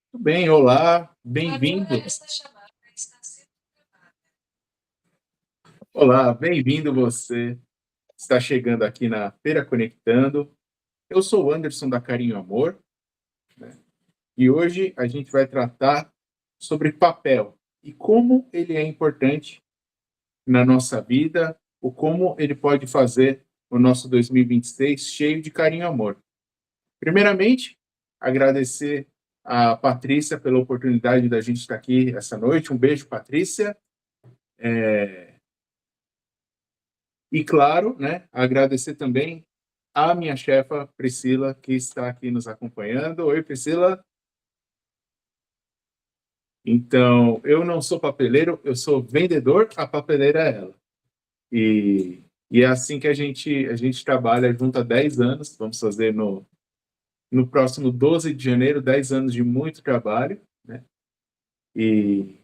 Tudo bem, olá, bem-vindo. Olá, bem-vindo você. Está chegando aqui na Feira Conectando. Eu sou o Anderson da Carinho Amor, né? E hoje a gente vai tratar sobre papel e como ele é importante na nossa vida, o como ele pode fazer o nosso 2026 cheio de carinho e amor. Primeiramente, agradecer a Patrícia pela oportunidade da gente estar aqui essa noite. Um beijo, Patrícia. E, claro, né, agradecer também a minha chefa, Priscila, que está aqui nos acompanhando. Oi, Priscila. Então, eu não sou papeleiro, eu sou vendedor, a papeleira é ela. E é assim que a gente trabalha junto há 10 anos. Vamos fazer no próximo 12 de janeiro, 10 anos de muito trabalho, né? E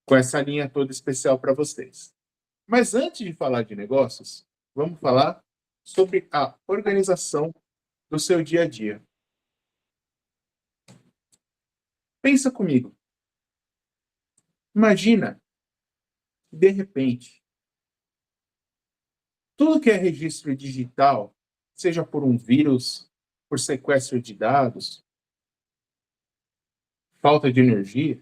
com essa linha toda especial para vocês. Mas antes de falar de negócios, vamos falar sobre a organização do seu dia a dia. Pensa comigo. Imagina, de repente, tudo que é registro digital, seja por um vírus, por sequestro de dados, falta de energia,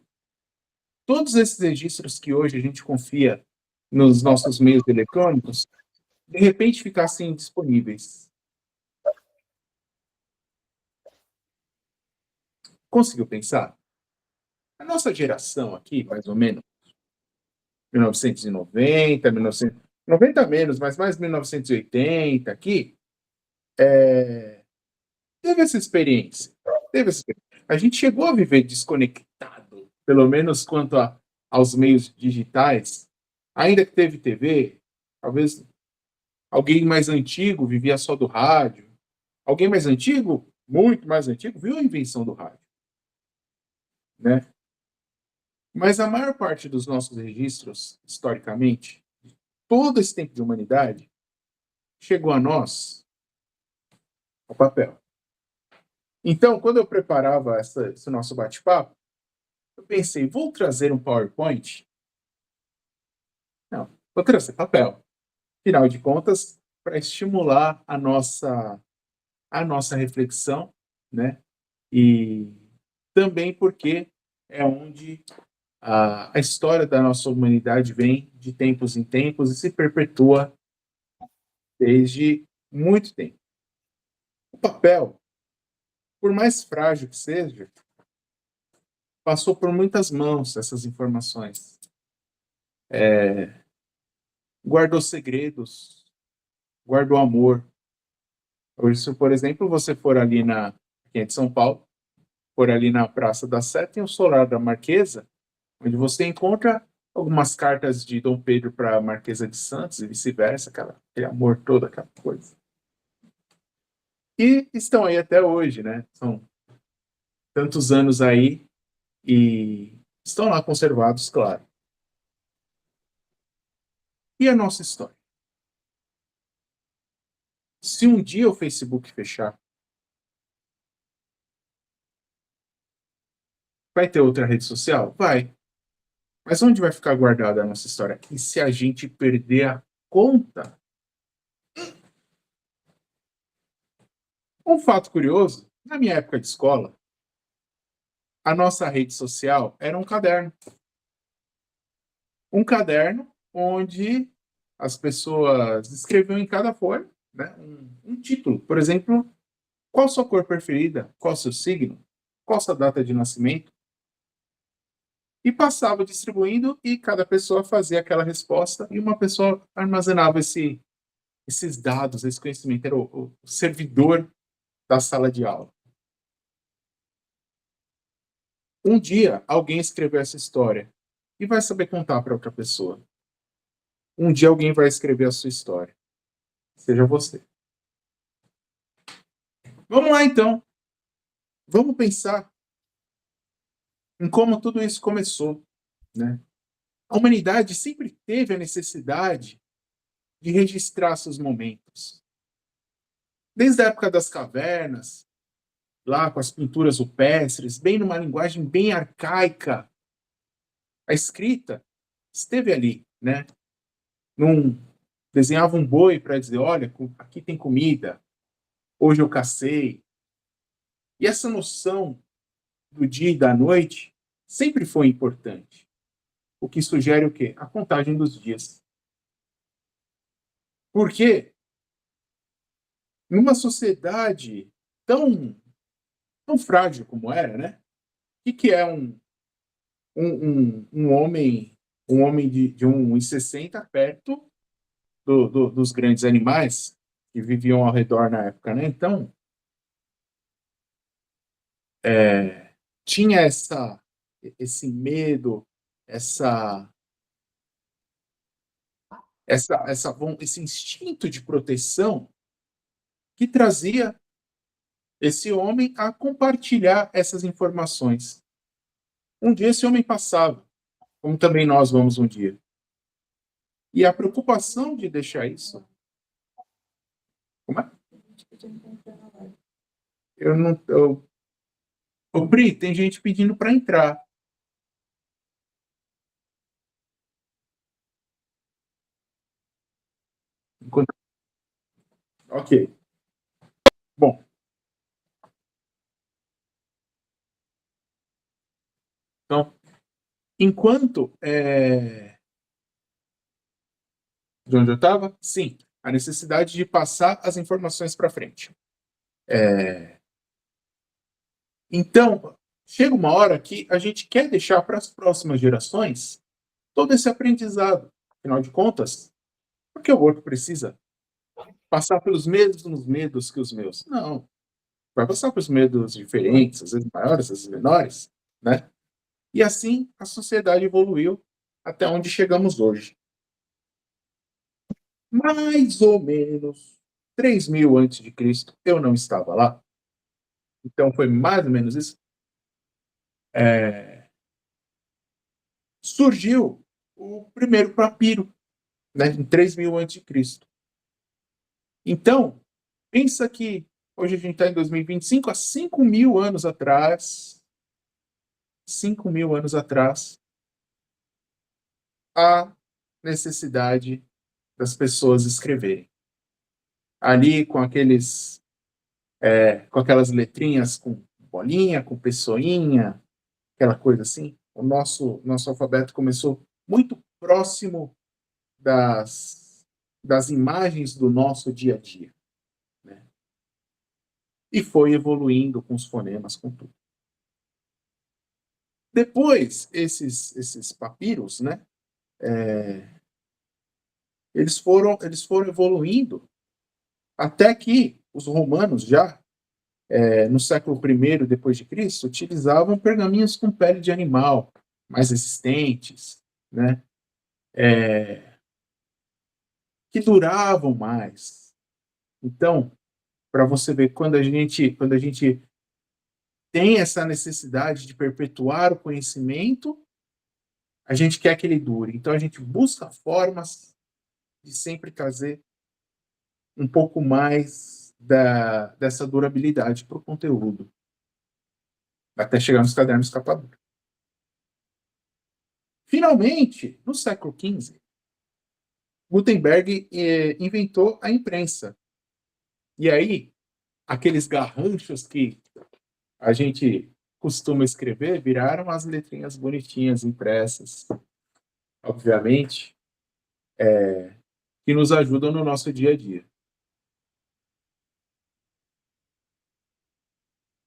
todos esses registros que hoje a gente confia nos nossos meios eletrônicos, de repente ficassem disponíveis. Conseguiu pensar? A nossa geração aqui, mais ou menos, 1990, 1990 menos, mas mais 1980 aqui, teve essa experiência. Teve essa experiência. A gente chegou a viver desconectado, pelo menos quanto aos meios digitais. Ainda que teve TV, talvez alguém mais antigo vivia só do rádio. Alguém mais antigo, muito mais antigo, viu a invenção do rádio, né? Mas a maior parte dos nossos registros, historicamente, todo esse tempo de humanidade, chegou a nós ao papel. Então, quando eu preparava esse nosso bate-papo, eu pensei, vou trazer um PowerPoint? Não, vou trazer papel. Afinal de contas, para estimular a nossa reflexão, né? E também porque é onde a história da nossa humanidade vem de tempos em tempos e se perpetua desde muito tempo. O papel, por mais frágil que seja, passou por muitas mãos essas informações. Guardou segredos, guardou amor. Hoje, se, por exemplo, você for ali aqui é de São Paulo, for ali na Praça da Sé, tem o Solar da Marquesa, onde você encontra algumas cartas de Dom Pedro para a Marquesa de Santos e vice-versa, aquele amor todo, aquela coisa. E estão aí até hoje, né? São tantos anos aí e estão lá conservados, claro. E a nossa história? Se um dia o Facebook fechar, vai ter outra rede social? Vai. Mas onde vai ficar guardada a nossa história? E se a gente perder a conta? Um fato curioso, na minha época de escola, a nossa rede social era um caderno. Um caderno onde as pessoas escreviam em cada folha, né, um título. Por exemplo, qual a sua cor preferida? Qual o seu signo? Qual a sua data de nascimento? E passava distribuindo e cada pessoa fazia aquela resposta e uma pessoa armazenava esses dados, esse conhecimento. Era o servidor da sala de aula. Um dia, alguém escreveu essa história e vai saber contar para outra pessoa. Um dia alguém vai escrever a sua história. Seja você. Vamos lá, então. Vamos pensar em como tudo isso começou, né? A humanidade sempre teve a necessidade de registrar seus momentos. Desde a época das cavernas, lá com as pinturas rupestres, bem numa linguagem bem arcaica. A escrita esteve ali, né? Não desenhava um boi para dizer, olha, aqui tem comida, hoje eu cacei. E essa noção do dia e da noite sempre foi importante. O que sugere o quê? A contagem dos dias. Porque numa sociedade tão, tão frágil como era, né? O que é um homem de 1,60 perto dos grandes animais que viviam ao redor na época, né? Então, tinha esse medo, essa, esse instinto de proteção que trazia esse homem a compartilhar essas informações. Um dia esse homem passava, como também nós vamos um dia. E a preocupação de deixar isso. Como é? Eu não. Ô, Pri, tem gente pedindo para entrar. Enquanto... Ok. Bom, então, enquanto. De onde eu estava? Sim, a necessidade de passar as informações para frente. Então, chega uma hora que a gente quer deixar para as próximas gerações todo esse aprendizado. Afinal de contas, por que o outro precisa passar pelos mesmos medos que os meus? Não. Vai passar pelos medos diferentes, às vezes maiores, às vezes menores, né? E assim a sociedade evoluiu até onde chegamos hoje. Mais ou menos 3.000 antes de Cristo, eu não estava lá. Então foi mais ou menos isso. Surgiu o primeiro papiro, né, em 3.000 antes de Cristo. Então, pensa que hoje a gente está em 2025, há 5.000 anos atrás, 5.000 anos atrás, a necessidade das pessoas escreverem. Ali com com aquelas letrinhas com bolinha, com pessoinha, aquela coisa assim. O nosso alfabeto começou muito próximo das imagens do nosso dia a dia, né? E foi evoluindo com os fonemas, com tudo. Depois, esses papiros, né? Eles foram evoluindo até que os romanos já no século I depois de Cristo utilizavam pergaminhos com pele de animal mais resistentes, né? Que duravam mais. Então, para você ver quando a gente tem essa necessidade de perpetuar o conhecimento, a gente quer que ele dure. Então a gente busca formas de sempre trazer um pouco mais dessa durabilidade para o conteúdo, até chegar nos cadernos capa dura. Finalmente, no século XV, Gutenberg inventou a imprensa. E aí, aqueles garranchos que a gente costuma escrever viraram as letrinhas bonitinhas impressas, obviamente, que nos ajudam no nosso dia a dia.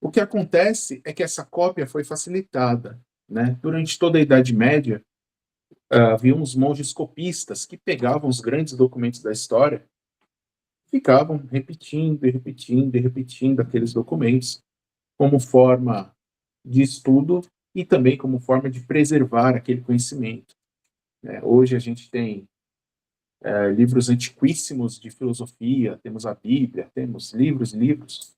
O que acontece é que essa cópia foi facilitada, né? Durante toda a Idade Média, havia uns monges copistas que pegavam os grandes documentos da história, ficavam repetindo e repetindo e repetindo aqueles documentos como forma de estudo e também como forma de preservar aquele conhecimento, né? Hoje a gente tem livros antiquíssimos de filosofia, temos a Bíblia, temos livros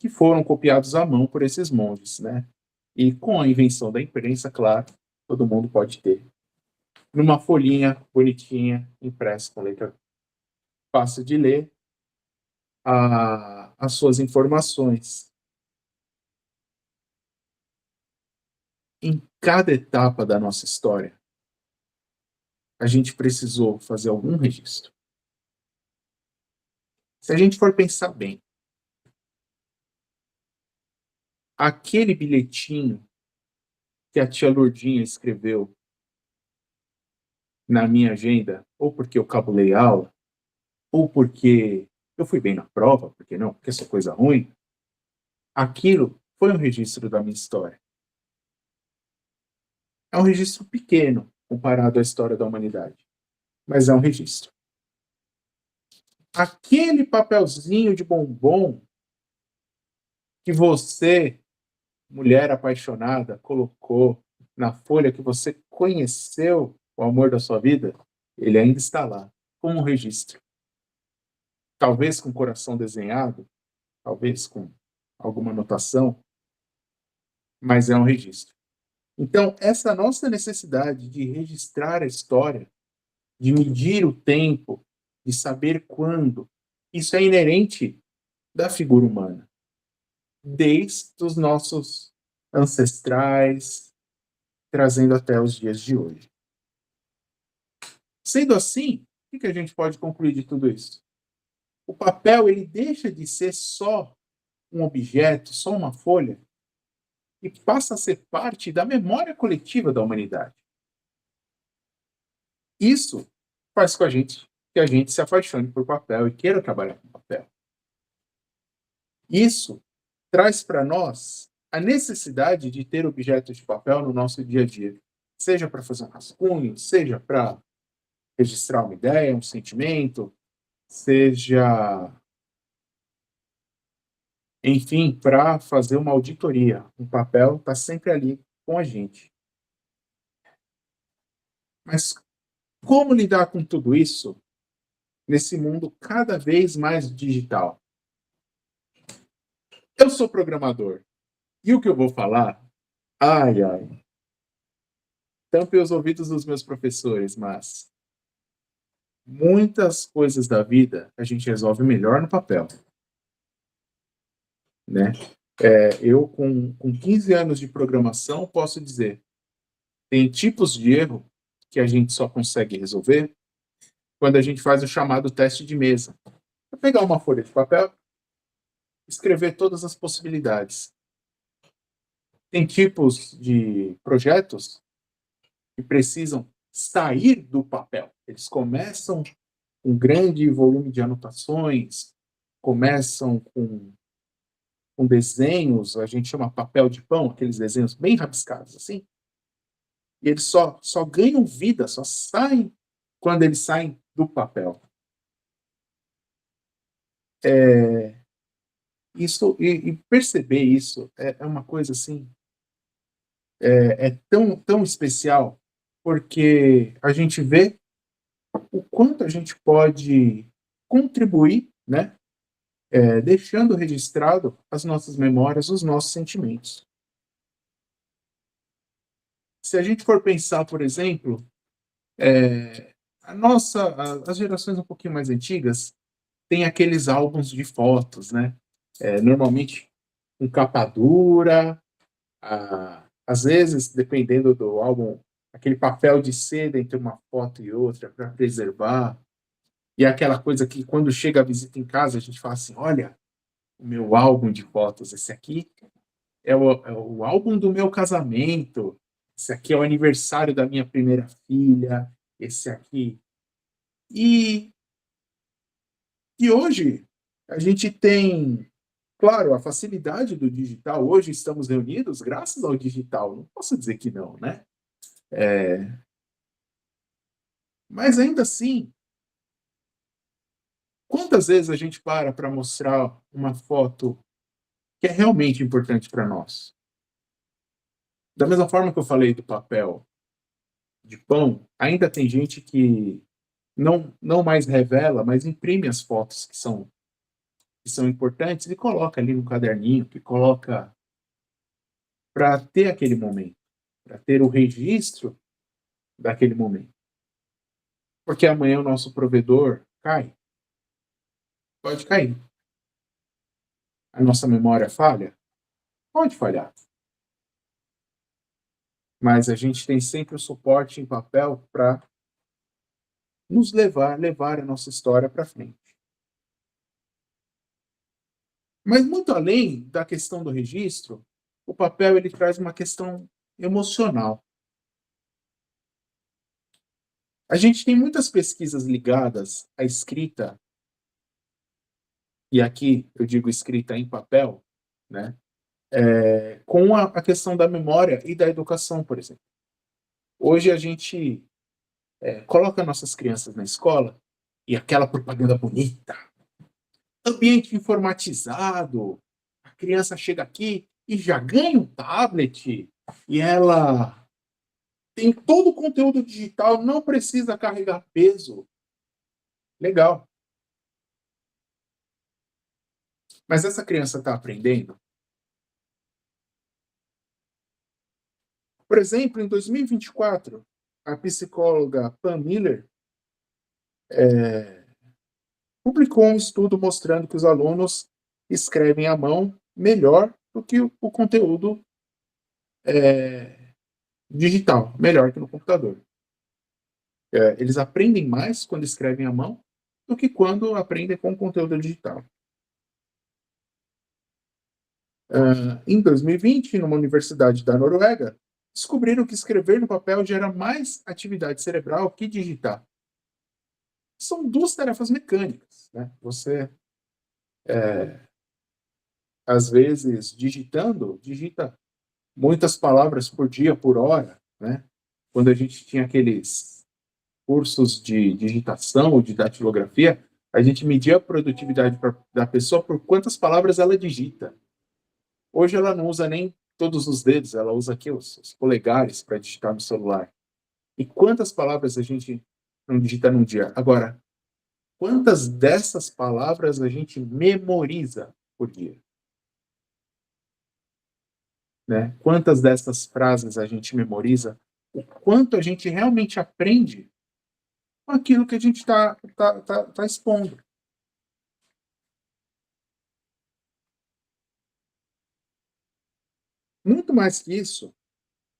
que foram copiados à mão por esses monges, né? E com a invenção da imprensa, claro, todo mundo pode ter numa folhinha bonitinha, impressa com letra fácil de ler, as suas informações. em cada etapa da nossa história, a gente precisou fazer algum registro. Se a gente for pensar bem, aquele bilhetinho que a tia Lourdinha escreveu na minha agenda, ou porque eu cabulei aula, ou porque eu fui bem na prova, porque não, porque essa coisa ruim, aquilo foi um registro da minha história. É um registro pequeno comparado à história da humanidade, mas é um registro. Aquele papelzinho de bombom que você, mulher apaixonada, colocou na folha que você conheceu o amor da sua vida, ele ainda está lá, como um registro. Talvez com o coração desenhado, talvez com alguma anotação, mas é um registro. Então, essa nossa necessidade de registrar a história, de medir o tempo, de saber quando, isso é inerente da figura humana, desde os nossos ancestrais, trazendo até os dias de hoje. Sendo assim, o que a gente pode concluir de tudo isso? O papel ele deixa de ser só um objeto, só uma folha, e passa a ser parte da memória coletiva da humanidade. Isso faz com que a gente se apaixone por papel e queira trabalhar com papel. Isso traz para nós a necessidade de ter objetos de papel no nosso dia a dia, seja para fazer um rascunho, seja para registrar uma ideia, um sentimento, seja, enfim, para fazer uma auditoria. O papel está sempre ali com a gente. Mas como lidar com tudo isso nesse mundo cada vez mais digital? Eu sou programador. E o que eu vou falar? Ai, ai. Tampem os ouvidos dos meus professores, mas muitas coisas da vida a gente resolve melhor no papel, né? Eu, com 15 anos de programação, posso dizer, tem tipos de erro que a gente só consegue resolver quando a gente faz o chamado teste de mesa. É pegar uma folha de papel, escrever todas as possibilidades. Tem tipos de projetos que precisam sair do papel. Eles começam com um grande volume de anotações, começam com desenhos, a gente chama papel de pão, aqueles desenhos bem rabiscados assim, e eles só ganham vida, só saem quando eles saem do papel. Isso e perceber isso é uma coisa assim, é tão especial, porque a gente vê o quanto a gente pode contribuir, né, deixando registrado as nossas memórias, os nossos sentimentos. Se a gente for pensar, por exemplo, as gerações um pouquinho mais antigas têm aqueles álbuns de fotos, né? Normalmente com capa dura, às vezes, dependendo do álbum, aquele papel de seda entre uma foto e outra para preservar. E é aquela coisa que quando chega a visita em casa, a gente fala assim: olha, o meu álbum de fotos, esse aqui é o álbum do meu casamento, esse aqui é o aniversário da minha primeira filha, esse aqui. E, e hoje a gente tem, claro, a facilidade do digital. Hoje estamos reunidos graças ao digital. Não posso dizer que não, né? Mas ainda assim, quantas vezes a gente para mostrar uma foto que é realmente importante para nós? Da mesma forma que eu falei do papel de pão, ainda tem gente que não mais revela, mas imprime as fotos que são importantes e coloca ali no caderninho, que coloca para ter aquele momento, para ter o registro daquele momento. Porque amanhã o nosso provedor cai, pode cair. A nossa memória falha, pode falhar. mas a gente tem sempre o suporte em papel para nos levar a nossa história para frente. Mas muito além da questão do registro, o papel ele traz uma questão emocional. A gente tem muitas pesquisas ligadas à escrita, e aqui eu digo escrita em papel, né? Com a questão da memória e da educação, por exemplo. Hoje a gente coloca nossas crianças na escola e aquela propaganda bonita, ambiente informatizado, a criança chega aqui e já ganha um tablet e ela tem todo o conteúdo digital, não precisa carregar peso. Legal. Mas essa criança está aprendendo? Por exemplo, em 2024, a psicóloga Pam Miller publicou um estudo mostrando que os alunos escrevem à mão melhor do que o conteúdo digital, melhor que no computador. Eles aprendem mais quando escrevem à mão do que quando aprendem com conteúdo digital. Em 2020, numa universidade da Noruega, descobriram que escrever no papel gera mais atividade cerebral que digitar. São duas tarefas mecânicas, né? Você, às vezes, digita muitas palavras por dia, por hora, né? Quando a gente tinha aqueles cursos de digitação ou de datilografia, a gente media a produtividade da pessoa por quantas palavras ela digita. Hoje ela não usa nem todos os dedos, ela usa aqui os polegares para digitar no celular. E quantas palavras a gente não digita num dia? Agora, quantas dessas palavras a gente memoriza por dia? Né? Quantas dessas frases a gente memoriza? O quanto a gente realmente aprende com aquilo que a gente tá expondo. Muito mais que isso,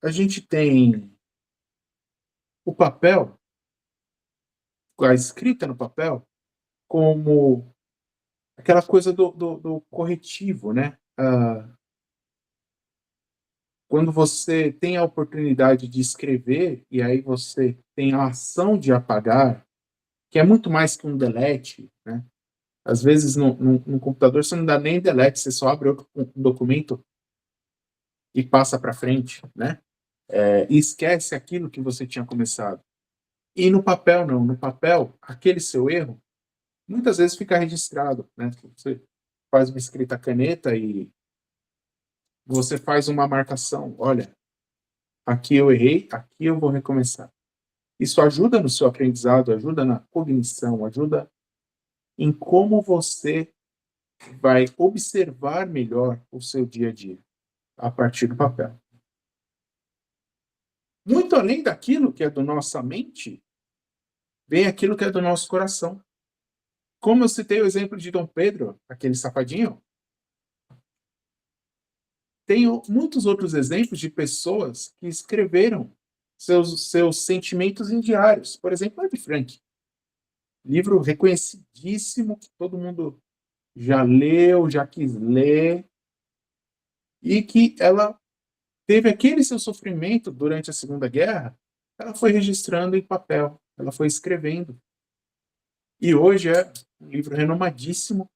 a gente tem o papel, a escrita no papel, como aquela coisa do corretivo, né? Quando você tem a oportunidade de escrever e aí você tem a ação de apagar, que é muito mais que um delete, né? Às vezes no computador você não dá nem delete, você só abre outro documento e passa para frente, né? E esquece aquilo que você tinha começado. E no papel não, no papel aquele seu erro muitas vezes fica registrado, né? Você faz uma escrita à caneta e você faz uma marcação, olha, aqui eu errei, aqui eu vou recomeçar. Isso ajuda no seu aprendizado, ajuda na cognição, ajuda em como você vai observar melhor o seu dia a dia a partir do papel. Muito além daquilo que é da nossa mente, vem aquilo que é do nosso coração. Como eu citei o exemplo de Dom Pedro, aquele safadinho, tenho muitos outros exemplos de pessoas que escreveram seus sentimentos em diários. Por exemplo, Anne Frank, livro reconhecidíssimo que todo mundo já leu, já quis ler, e que ela teve aquele seu sofrimento durante a Segunda Guerra, ela foi registrando em papel, ela foi escrevendo. E hoje é um livro renomadíssimo,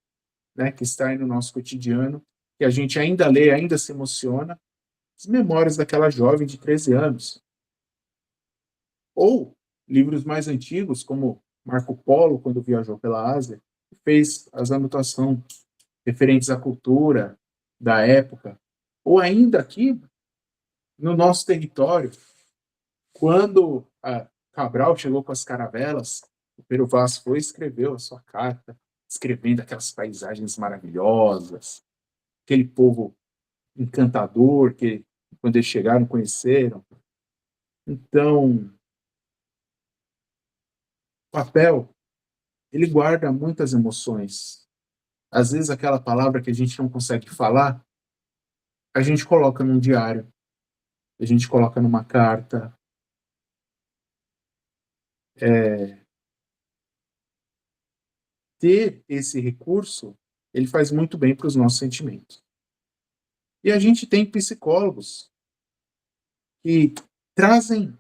né, que está aí no nosso cotidiano, que a gente ainda lê, ainda se emociona, as memórias daquela jovem de 13 anos. Ou livros mais antigos, como Marco Polo, quando viajou pela Ásia, fez as anotações referentes à cultura da época. Ou ainda aqui, no nosso território, quando a Cabral chegou com as caravelas, o Pero Vaz foi e escreveu a sua carta, escrevendo aquelas paisagens maravilhosas, aquele povo encantador que, quando eles chegaram, conheceram. Então, o papel, ele guarda muitas emoções. Às vezes, aquela palavra que a gente não consegue falar, a gente coloca num diário. a gente coloca numa carta. É, ter esse recurso, ele faz muito bem para os nossos sentimentos. E a gente tem psicólogos que trazem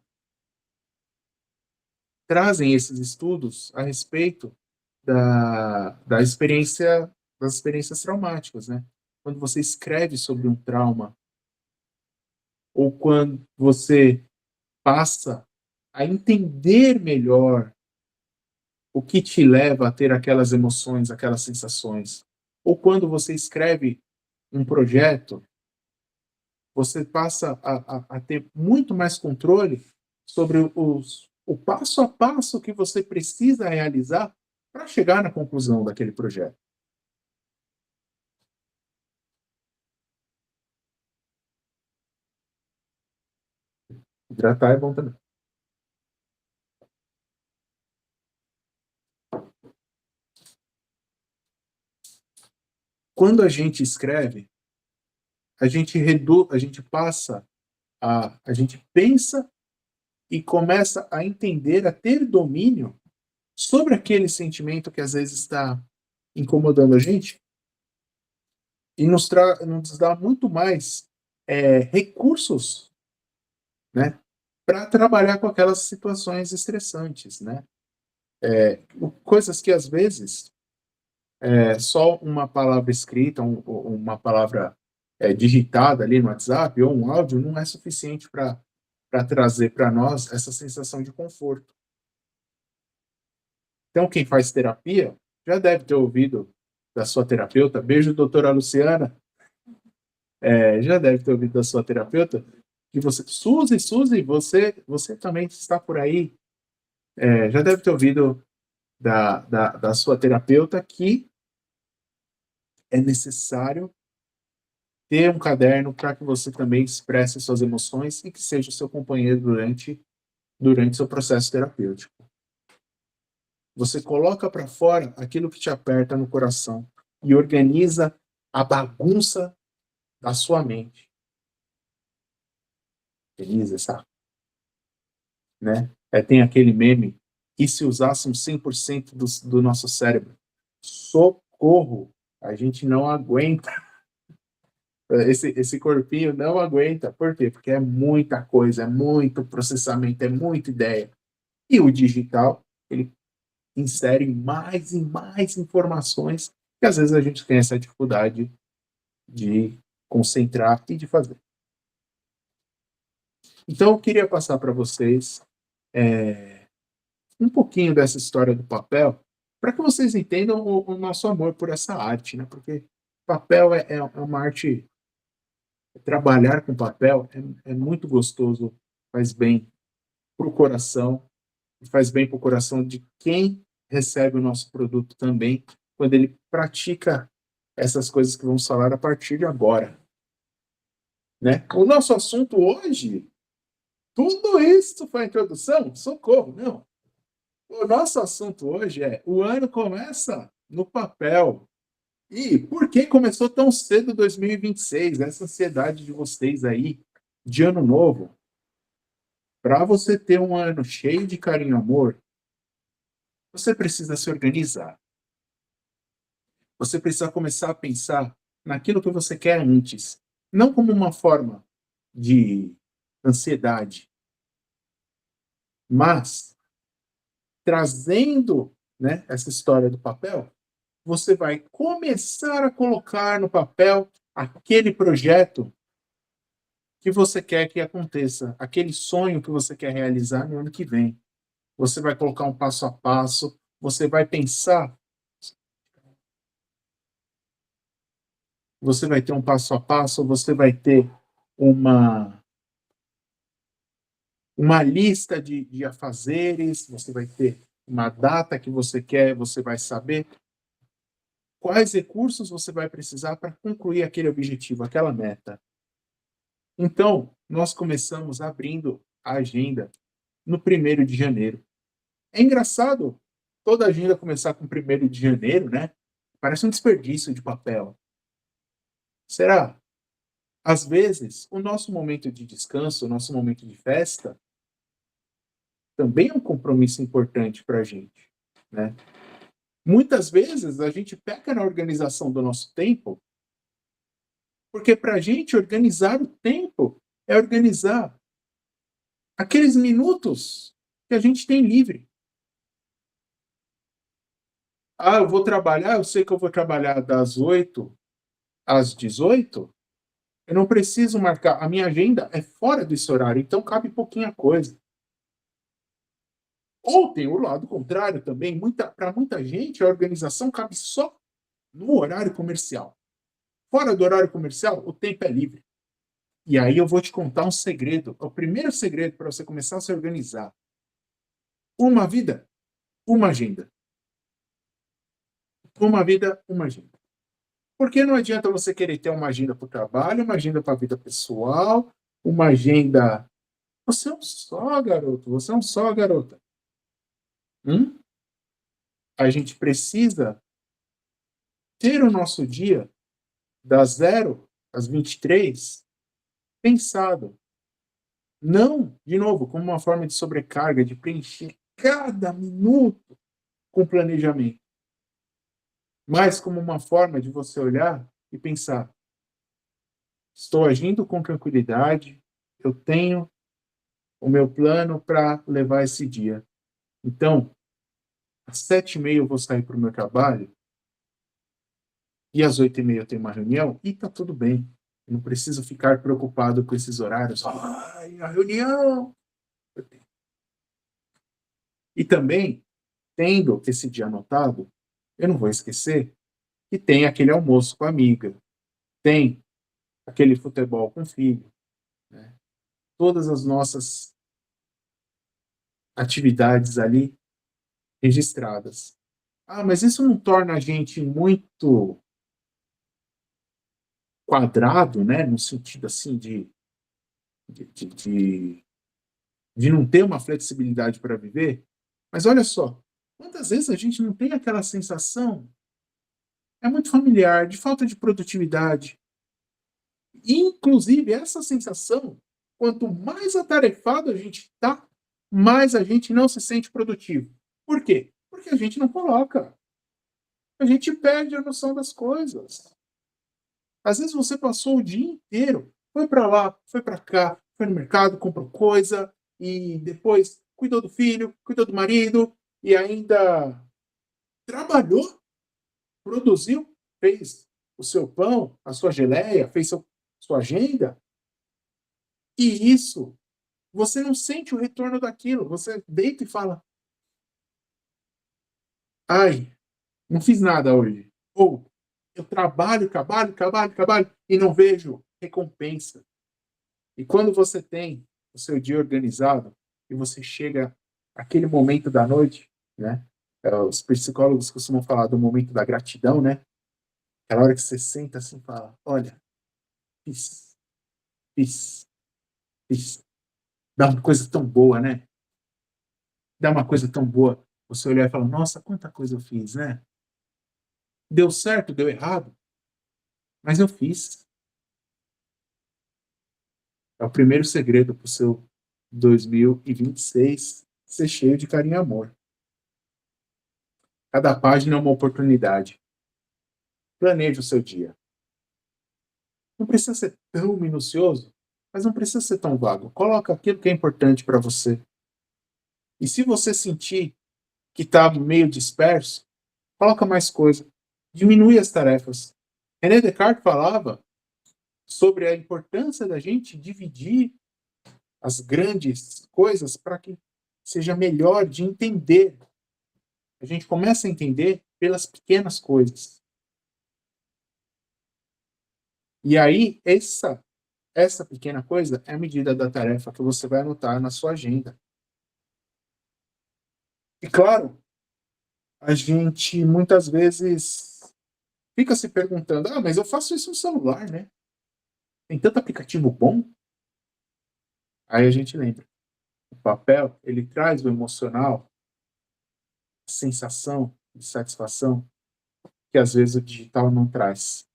trazem esses estudos a respeito da experiência das experiências traumáticas, né. Quando você escreve sobre um trauma, ou quando você passa a entender melhor o que te leva a ter aquelas emoções, aquelas sensações, ou quando você escreve um projeto, você passa a ter muito mais controle sobre o passo a passo que você precisa realizar para chegar na conclusão daquele projeto. Hidratar é bom também. Quando a gente escreve, a gente passa a gente pensa e começa a entender, a ter domínio sobre aquele sentimento que às vezes está incomodando a gente e nos dá muito mais recursos, né, para trabalhar com aquelas situações estressantes, né? Coisas que às vezes só uma palavra escrita, uma palavra digitada ali no WhatsApp ou um áudio não é suficiente para trazer para nós essa sensação de conforto. Então, quem faz terapia já deve ter ouvido da sua terapeuta, beijo, doutora Luciana, já deve ter ouvido da sua terapeuta, que você, Suzy, você também está por aí, já deve ter ouvido da sua terapeuta que é necessário ter um caderno para que você também expresse suas emoções e que seja o seu companheiro durante seu processo terapêutico. Você coloca para fora aquilo que te aperta no coração e organiza a bagunça da sua mente. Organiza essa, né? Tem aquele meme, e se usássemos 100% do nosso cérebro? Socorro! A gente não aguenta. Esse corpinho não aguenta. Por quê? Porque é muita coisa, é muito processamento, é muita ideia. E o digital, ele insere mais e mais informações que às vezes a gente tem essa dificuldade de concentrar e de fazer. Então, eu queria passar para vocês um pouquinho dessa história do papel, para que vocês entendam o nosso amor por essa arte, né? Porque papel é uma arte, trabalhar com papel é muito gostoso, faz bem para o coração, e faz bem para o coração de quem recebe o nosso produto também, quando ele pratica essas coisas que vamos falar a partir de agora, né? O nosso assunto hoje, tudo isso foi a introdução? Socorro, não. O nosso assunto hoje é: o ano começa no papel. E por que começou tão cedo 2026? Essa ansiedade de vocês aí, de ano novo. Para você ter um ano cheio de carinho e amor, você precisa se organizar. Você precisa começar a pensar naquilo que você quer antes. Não como uma forma de ansiedade, mas trazendo, né, essa história do papel, você vai começar a colocar no papel aquele projeto que você quer que aconteça, aquele sonho que você quer realizar no ano que vem. Você vai colocar um passo a passo, você vai pensar, você vai ter um passo a passo, você vai ter uma, uma lista de afazeres, você vai ter uma data que você quer, você vai saber quais recursos você vai precisar para concluir aquele objetivo, aquela meta. Então, nós começamos abrindo a agenda no 1º de janeiro. É engraçado toda a agenda começar com 1º de janeiro, né? Parece um desperdício de papel. Será? Às vezes, o nosso momento de descanso, o nosso momento de festa, também é um compromisso importante para a gente, né? Muitas vezes a gente peca na organização do nosso tempo, porque para a gente organizar o tempo é organizar aqueles minutos que a gente tem livre. Ah, eu vou trabalhar, eu sei que eu vou trabalhar das 8 às 18. Eu não preciso marcar, a minha agenda é fora desse horário, então cabe pouquinha coisa. Ou tem o lado contrário também, para muita gente a organização cabe só no horário comercial. Fora do horário comercial, o tempo é livre. E aí eu vou te contar um segredo, o primeiro segredo para você começar a se organizar. Uma vida, uma agenda. Uma vida, uma agenda. Porque não adianta você querer ter uma agenda para o trabalho, uma agenda para a vida pessoal, uma agenda. Você é um só, garoto. Você é um só, garota. Hum? A gente precisa ter o nosso dia das 0 às 23 pensado. Não, de novo, como uma forma de sobrecarga, de preencher cada minuto com planejamento, mas como uma forma de você olhar e pensar: estou agindo com tranquilidade, eu tenho o meu plano para levar esse dia. Então, às 7h30 eu vou sair para o meu trabalho e às 8h30 eu tenho uma reunião e está tudo bem. Eu não preciso ficar preocupado com esses horários. Ai, a reunião! E também, tendo esse dia anotado, eu não vou esquecer que tem aquele almoço com a amiga, tem aquele futebol com o filho, né? Todas as nossas atividades ali registradas. Ah, mas isso não torna a gente muito quadrado, né? No sentido assim de, de, de, de não ter uma flexibilidade para viver. Mas olha só, quantas vezes a gente não tem aquela sensação, é muito familiar, de falta de produtividade. Inclusive, essa sensação, quanto mais atarefado a gente está, mais a gente não se sente produtivo. Por quê? Porque a gente não coloca. A gente perde a noção das coisas. Às vezes você passou o dia inteiro, foi para lá, foi para cá, foi no mercado, comprou coisa, e depois cuidou do filho, cuidou do marido, e ainda trabalhou, produziu, fez o seu pão, a sua geleia, fez sua agenda, e isso, você não sente o retorno daquilo. Você deita e fala: ai, não fiz nada hoje. Ou eu trabalho, trabalho, trabalho, trabalho e não vejo recompensa. E quando você tem o seu dia organizado e você chega aquele momento da noite, né? Os psicólogos costumam falar do momento da gratidão, né? Aquela hora que você senta assim e fala: olha, fiz, fiz, fiz. Dá uma coisa tão boa, né? Dá uma coisa tão boa. Você olhar e falar: nossa, quanta coisa eu fiz, né? Deu certo, deu errado, mas eu fiz. É o primeiro segredo para o seu 2026 ser cheio de carinho e amor. Cada página é uma oportunidade. Planeje o seu dia. Não precisa ser tão minucioso, mas não precisa ser tão vago. Coloca aquilo que é importante para você. E se você sentir que está meio disperso, coloca mais coisa. Diminui as tarefas. René Descartes falava sobre a importância da gente dividir as grandes coisas para que seja melhor de entender. A gente começa a entender pelas pequenas coisas. E aí, essa pequena coisa é a medida da tarefa que você vai anotar na sua agenda. E claro, a gente muitas vezes fica se perguntando: ah, mas eu faço isso no celular, né? Tem tanto aplicativo bom. Aí a gente lembra. O papel, ele traz o emocional, a sensação de satisfação que às vezes o digital não traz.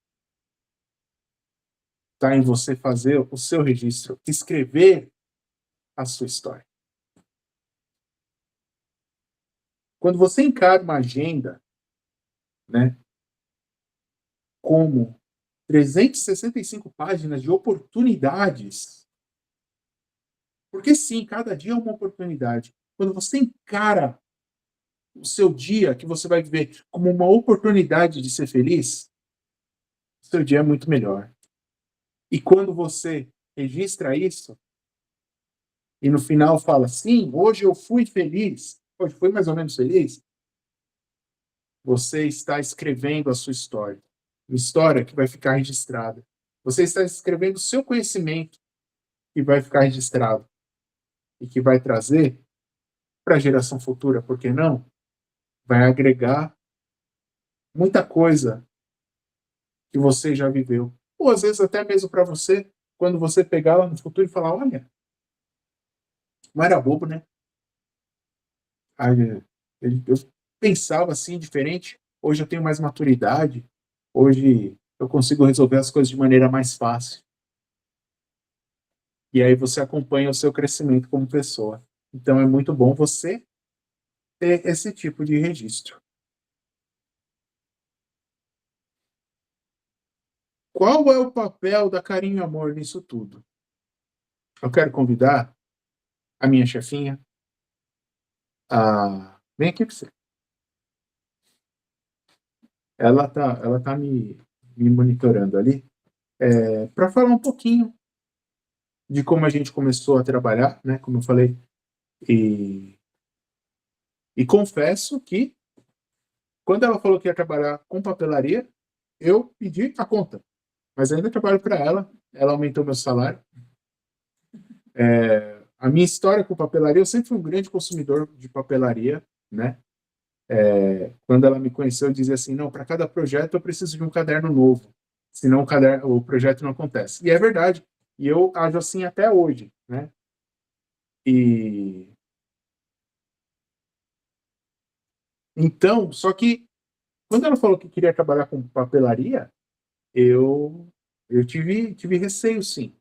está em você fazer o seu registro, escrever a sua história. Quando você encara uma agenda, né, como 365 páginas de oportunidades, porque sim, cada dia é uma oportunidade. Quando você encara o seu dia, que você vai viver como uma oportunidade de ser feliz, seu dia é muito melhor. E quando você registra isso, e no final fala, sim, hoje eu fui feliz, hoje foi mais ou menos feliz, você está escrevendo a sua história. Uma história que vai ficar registrada. Você está escrevendo o seu conhecimento, que vai ficar registrado. E que vai trazer para a geração futura, por que não? Vai agregar muita coisa que você já viveu. Ou às vezes até mesmo para você, quando você pegar lá no futuro e falar, olha, não era bobo, né? Eu pensava assim, diferente. Hoje eu tenho mais maturidade. Hoje eu consigo resolver as coisas de maneira mais fácil. E aí você acompanha o seu crescimento como pessoa. Então é muito bom você ter esse tipo de registro. Qual é o papel da Carinho e Amor nisso tudo? Eu quero convidar a minha chefinha a... Vem aqui para você. Ela tá me monitorando ali, para falar um pouquinho de como a gente começou a trabalhar, né? Como eu falei, e, e confesso que quando ela falou que ia trabalhar com papelaria, eu pedi a conta, mas ainda trabalho para ela. Ela aumentou meu salário. A minha história com papelaria, eu sempre fui um grande consumidor de papelaria, né? Quando ela me conheceu, eu dizia assim, não, para cada projeto eu preciso de um caderno novo, senão o projeto não acontece. E é verdade. E eu ajo assim até hoje, né? E então, só que quando ela falou que queria trabalhar com papelaria, eu eu tive receio, sim.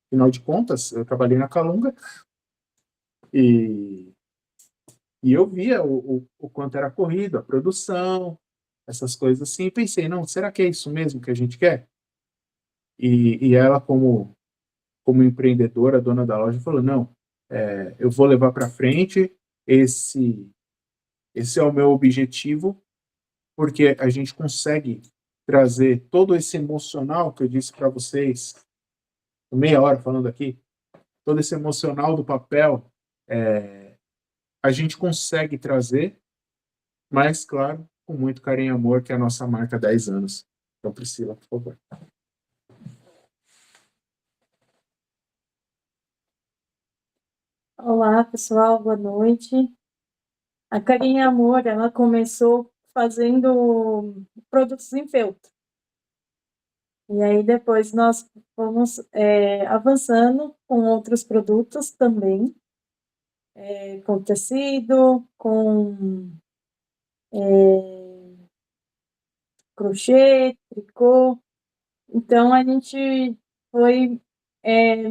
Afinal de contas, eu trabalhei na Calunga e eu via o quanto era corrido, a produção, essas coisas assim, e pensei, não, será que é isso mesmo que a gente quer? E ela, como empreendedora, dona da loja, falou, não, eu vou levar para frente, esse, esse é o meu objetivo, porque a gente consegue trazer todo esse emocional que eu disse para vocês, meia hora falando aqui, todo esse emocional do papel, a gente consegue trazer, mas, claro, com muito carinho e amor, que é a nossa marca há 10 anos. Então, Priscila, por favor. Olá, pessoal, boa noite. A Carinha Amor, ela começou fazendo produtos em feltro. E aí depois nós fomos avançando com outros produtos também, com tecido, com crochê, tricô. Então a gente foi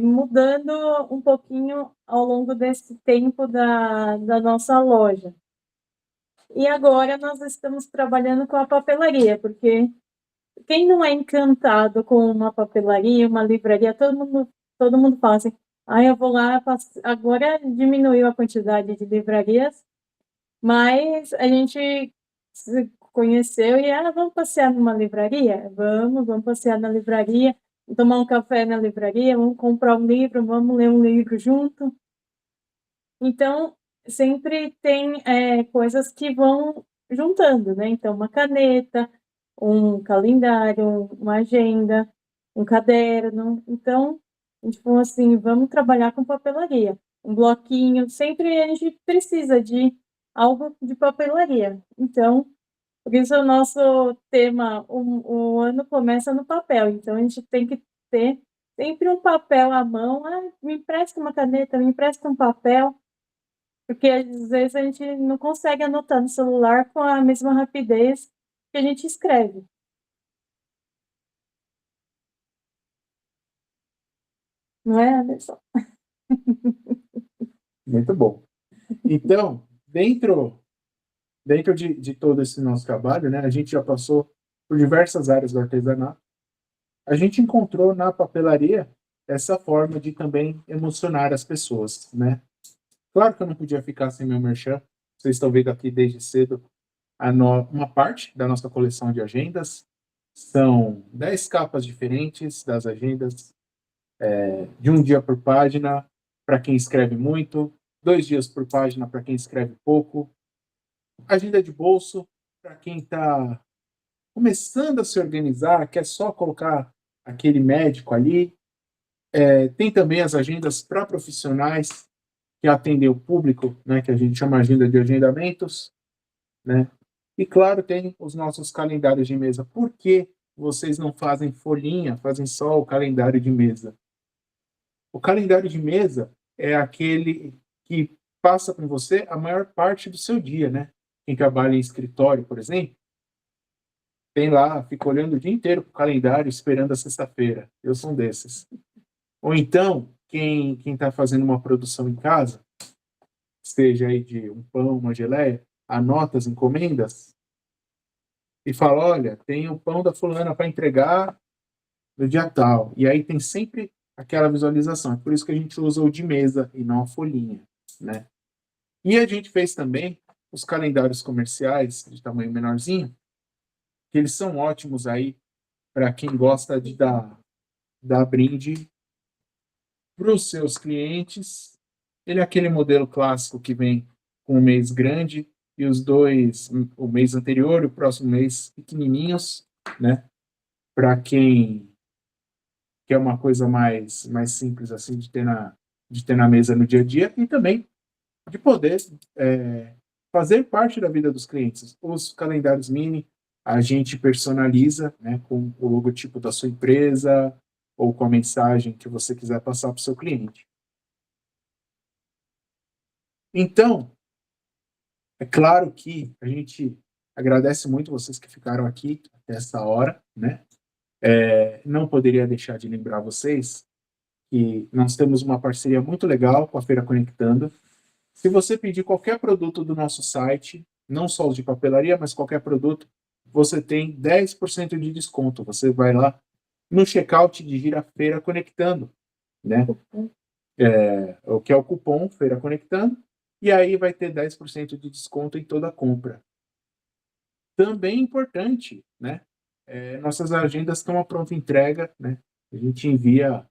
mudando um pouquinho ao longo desse tempo da nossa loja. E agora nós estamos trabalhando com a papelaria, porque quem não é encantado com uma papelaria, uma livraria, todo mundo fala assim, eu vou lá, agora diminuiu a quantidade de livrarias, mas a gente se conheceu e, vamos passear numa livraria? Vamos passear na livraria, tomar um café na livraria, vamos comprar um livro, vamos ler um livro junto. Então, sempre tem coisas que vão juntando, né? Então, uma caneta, um calendário, uma agenda, um caderno. Então, a gente falou assim, vamos trabalhar com papelaria. Um bloquinho, sempre a gente precisa de algo de papelaria. Então, por isso o nosso tema, o ano começa no papel. Então, a gente tem que ter sempre um papel à mão. Me empresta uma caneta, me empresta um papel. Porque às vezes a gente não consegue anotar no celular com a mesma rapidez que a gente escreve. Não é, Anderson? Muito bom. Então, dentro de todo esse nosso trabalho, né, a gente já passou por diversas áreas do artesanato. A gente encontrou na papelaria essa forma de também emocionar as pessoas, né? Claro que eu não podia ficar sem meu merchan. Vocês estão vendo aqui desde cedo uma parte da nossa coleção de agendas. São 10 capas diferentes das agendas, de um dia por página para quem escreve muito, 2 dias por página para quem escreve pouco, agenda de bolso para quem está começando a se organizar, quer só colocar aquele médico ali. Tem também as agendas para profissionais que atendem o público, né, que a gente chama agenda de agendamentos, né? E claro, tem os nossos calendários de mesa. Por que vocês não fazem folhinha, fazem só o calendário de mesa? O calendário de mesa é aquele que passa com você a maior parte do seu dia, né? Quem trabalha em escritório, por exemplo, tem lá, fica olhando o dia inteiro para o calendário, esperando a sexta-feira. Eu sou um desses. Ou então, quem está fazendo uma produção em casa, seja aí de um pão, uma geleia, anota as encomendas e fala, olha, tem o pão da fulana para entregar no dia tal. E aí tem sempre aquela visualização. É por isso que a gente usa o de mesa e não a folhinha, né? E a gente fez também os calendários comerciais de tamanho menorzinho, que eles são ótimos aí para quem gosta de dar brinde para os seus clientes. Ele é aquele modelo clássico que vem com um mês grande e os dois, o mês anterior e o próximo mês pequenininhos, né? Para quem quer uma coisa mais simples assim de ter na mesa no dia a dia e também de poder fazer parte da vida dos clientes. Os calendários mini a gente personaliza, né, com o logotipo da sua empresa ou com a mensagem que você quiser passar para o seu cliente. Então, é claro que a gente agradece muito vocês que ficaram aqui até essa hora, né? Não poderia deixar de lembrar vocês que nós temos uma parceria muito legal com a Feira Conectando. Se você pedir qualquer produto do nosso site, não só os de papelaria, mas qualquer produto, você tem 10% de desconto. Você vai lá no checkout de Gira Feira Conectando, né? O que é o cupom Feira Conectando, e aí vai ter 10% de desconto em toda a compra. Também importante, né? Nossas agendas estão à pronta entrega, né? A gente envia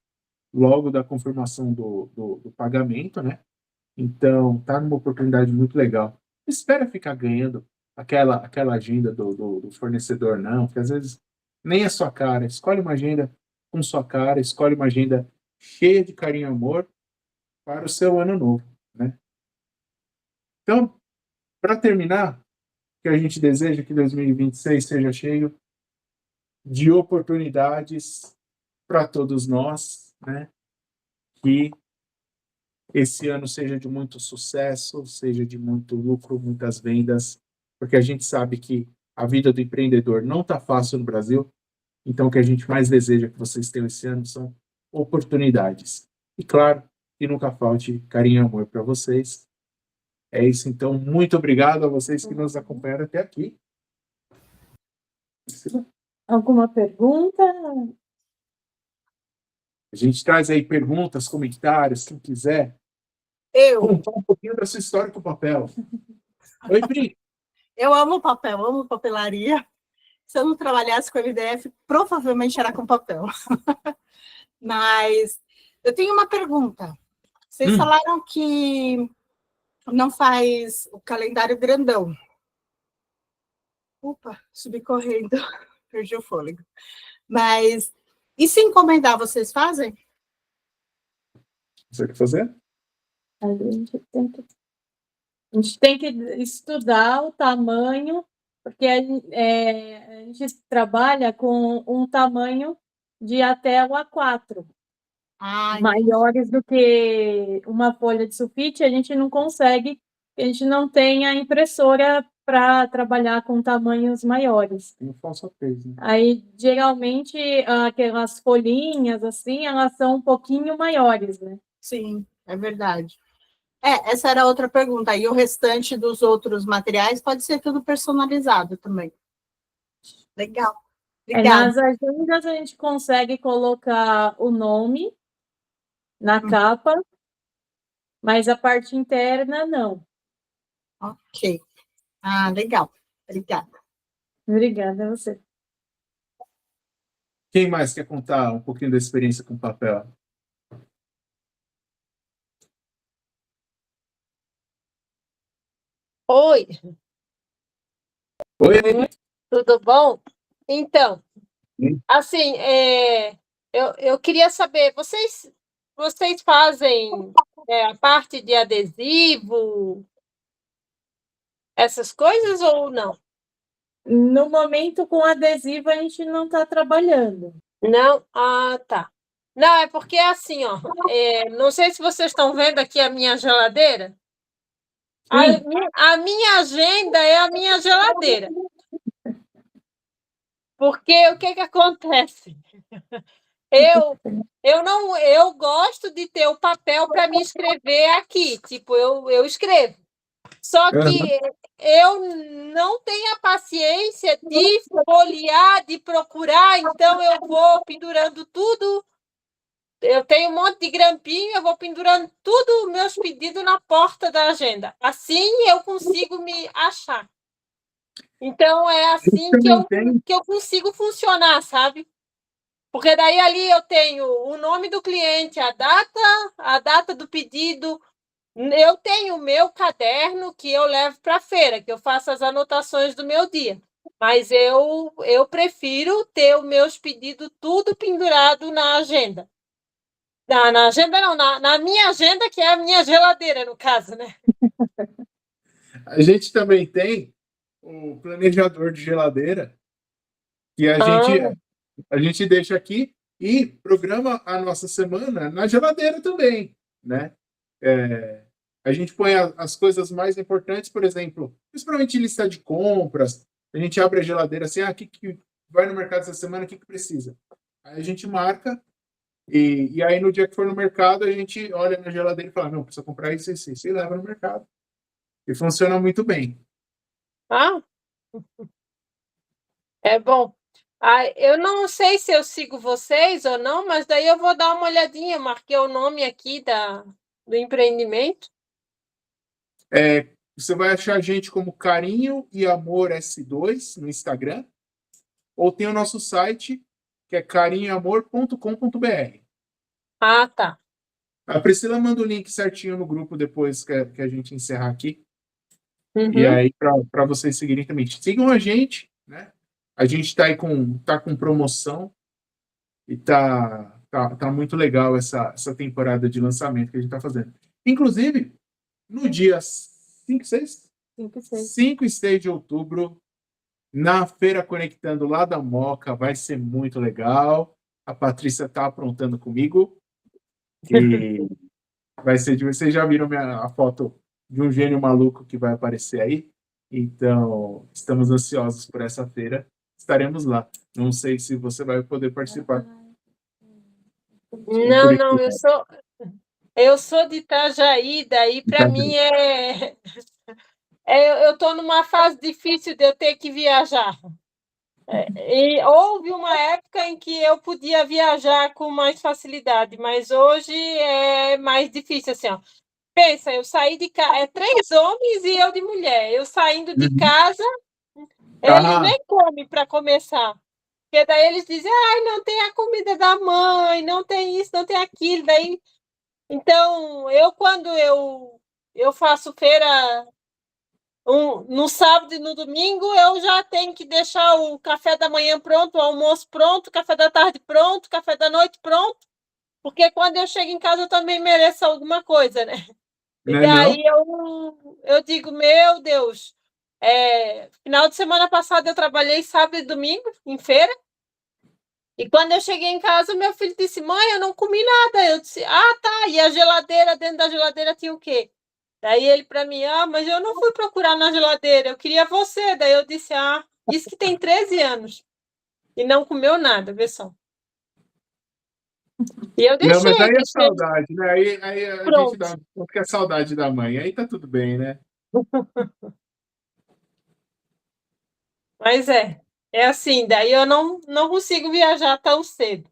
logo da confirmação do pagamento, né? Então, tá numa oportunidade muito legal. Não espera ficar ganhando aquela agenda do fornecedor, não, porque às vezes nem é sua cara. Escolhe uma agenda com sua cara, escolhe uma agenda cheia de carinho e amor para o seu ano novo, né? Então, para terminar, que a gente deseja que 2026 seja cheio de oportunidades para todos nós, né? Que esse ano seja de muito sucesso, seja de muito lucro, muitas vendas, porque a gente sabe que a vida do empreendedor não está fácil no Brasil, então o que a gente mais deseja que vocês tenham esse ano são oportunidades. E claro, que nunca falte carinho e amor para vocês. É isso, então, muito obrigado a vocês que nos acompanharam até aqui. Alguma pergunta? A gente traz aí perguntas, comentários, quem quiser contar um pouquinho da sua história com o papel. Oi, Pri. Eu amo papel, amo papelaria. Se eu não trabalhasse com MDF, provavelmente era com papel. Mas eu tenho uma pergunta. Vocês falaram que não faz o calendário grandão. Opa, subi correndo, perdi o fôlego. Mas, e se encomendar, vocês fazem? Você quer fazer? A gente tem que estudar o tamanho, porque a gente trabalha com um tamanho de até o A4. Maiores do que uma folha de sulfite, a gente não consegue a gente não tem a impressora para trabalhar com tamanhos maiores. Tem um falso peso, né? Aí, geralmente, aquelas folhinhas, assim, elas são um pouquinho maiores, né? Sim, é verdade. Essa era outra pergunta. E o restante dos outros materiais pode ser tudo personalizado também. Legal. Obrigada. Nas agendas a gente consegue colocar o nome na capa, mas a parte interna não. Ok. Legal. Obrigada. Obrigada a você. Quem mais quer contar um pouquinho da experiência com papel? Oi, Oi, tudo bom? Então, Sim. assim, eu queria saber, vocês fazem a parte de adesivo, essas coisas ou não? No momento, com adesivo, a gente não está trabalhando. Não? Ah, tá. Não, é porque assim, ó, não sei se vocês estão vendo aqui a minha geladeira. A minha agenda é a minha geladeira. Porque o que acontece? Eu gosto de ter o papel para me escrever aqui, tipo, eu escrevo. Só que eu não tenho a paciência de folhear, de procurar, então eu vou pendurando tudo. Eu tenho um monte de grampinho, eu vou pendurando tudo meus pedidos na porta da agenda. Assim eu consigo me achar. Então é assim que eu consigo funcionar, sabe? Porque daí ali eu tenho o nome do cliente, a data do pedido. Eu tenho o meu caderno que eu levo para a feira, que eu faço as anotações do meu dia. Mas eu prefiro ter os meus pedidos tudo pendurado na agenda. Na agenda não, na minha agenda, que é a minha geladeira, no caso, né? A gente também tem o planejador de geladeira, que a gente deixa aqui e programa a nossa semana na geladeira também, né? A gente põe as coisas mais importantes, por exemplo, principalmente lista de compras, a gente abre a geladeira assim, o que vai no mercado essa semana, o que precisa? Aí a gente marca, e aí no dia que for no mercado, a gente olha na geladeira e fala, não, precisa comprar isso, e leva no mercado. E funciona muito bem. Ah, é bom. Eu não sei se eu sigo vocês ou não, mas daí eu vou dar uma olhadinha. Eu marquei o nome aqui do empreendimento. Você vai achar a gente como Carinho e Amor S2 no Instagram, ou tem o nosso site, que é carinhoamor.com.br. Ah, tá. A Priscila manda o link certinho no grupo depois que a gente encerrar aqui. Uhum. E aí, para vocês seguirem também. Sigam a gente, né? A gente está aí com promoção e tá muito legal essa temporada de lançamento que a gente está fazendo. Inclusive, no dia 5 e 6 de outubro, na Feira Conectando lá da Moca, vai ser muito legal. A Patrícia está aprontando comigo. E vai ser vocês já viram a foto de um gênio maluco que vai aparecer aí. Então, estamos ansiosos por essa feira. Estaremos lá. Não sei se você vai poder participar. Não, eu sou de Itajaí, daí para mim eu estou numa fase difícil de eu ter que viajar. E houve uma época em que eu podia viajar com mais facilidade, mas hoje é mais difícil, assim, ó. Pensa, eu saí de casa, 3 homens e eu de mulher. Eu saindo de casa, eles nem comem para começar. Porque daí eles dizem, não tem a comida da mãe, não tem isso, não tem aquilo. Daí, então, quando eu faço feira no sábado e no domingo, eu já tenho que deixar o café da manhã pronto, o almoço pronto, o café da tarde pronto, o café da noite pronto, porque quando eu chego em casa eu também mereço alguma coisa, né? E daí eu digo, meu Deus, final de semana passada eu trabalhei sábado e domingo em feira, e quando eu cheguei em casa, meu filho disse, mãe, eu não comi nada. Eu disse, tá, e a geladeira, dentro da geladeira tinha o quê? Daí ele para mim, mas eu não fui procurar na geladeira, eu queria você. Daí eu disse, disse que tem 13 anos e não comeu nada, vê só. E eu Não, mas aí é deixei. saudade, né? Aí a gente Pronto. dá porque é saudade da mãe. Aí tá tudo bem, né? Mas é assim, daí eu não consigo viajar tão cedo.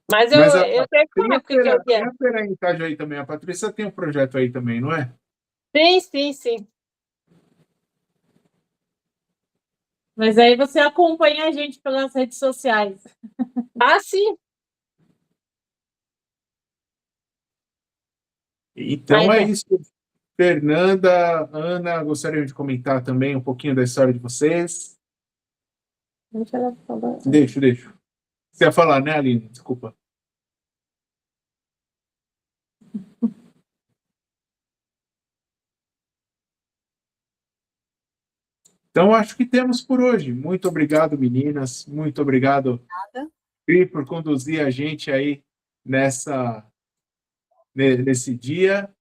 Mas Mas eu tenho tem a época que eu tem viajo. a feira em Itajaí também. A Patrícia tem um projeto aí também, não é? Sim, sim, sim. Mas aí você acompanha a gente pelas redes sociais. Sim. Então Mas é isso. Fernanda, Ana, gostaria de comentar também um pouquinho da história de vocês. Deixa ela falar. Deixo. Você ia falar, né, Aline? Desculpa. Então, acho que temos por hoje. Muito obrigado, meninas. Muito obrigado, Nada. Pri, por conduzir a gente aí nesse dia.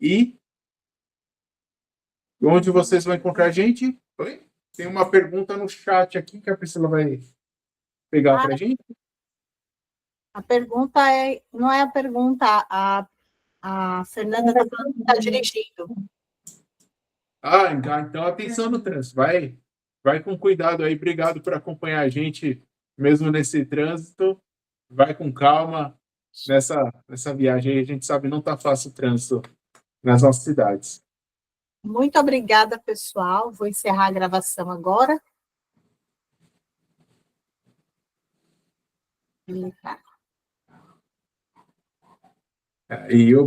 E onde vocês vão encontrar a gente? Oi? Tem uma pergunta no chat aqui que a Priscila vai pegar para a gente. A pergunta não é a pergunta, a Fernanda está falando que está dirigindo. Então atenção no trânsito. Vai com cuidado aí. Obrigado por acompanhar a gente, mesmo nesse trânsito. Vai com calma nessa viagem aí. A gente sabe não está fácil o trânsito nas nossas cidades. Muito obrigada, pessoal. Vou encerrar a gravação agora. E eu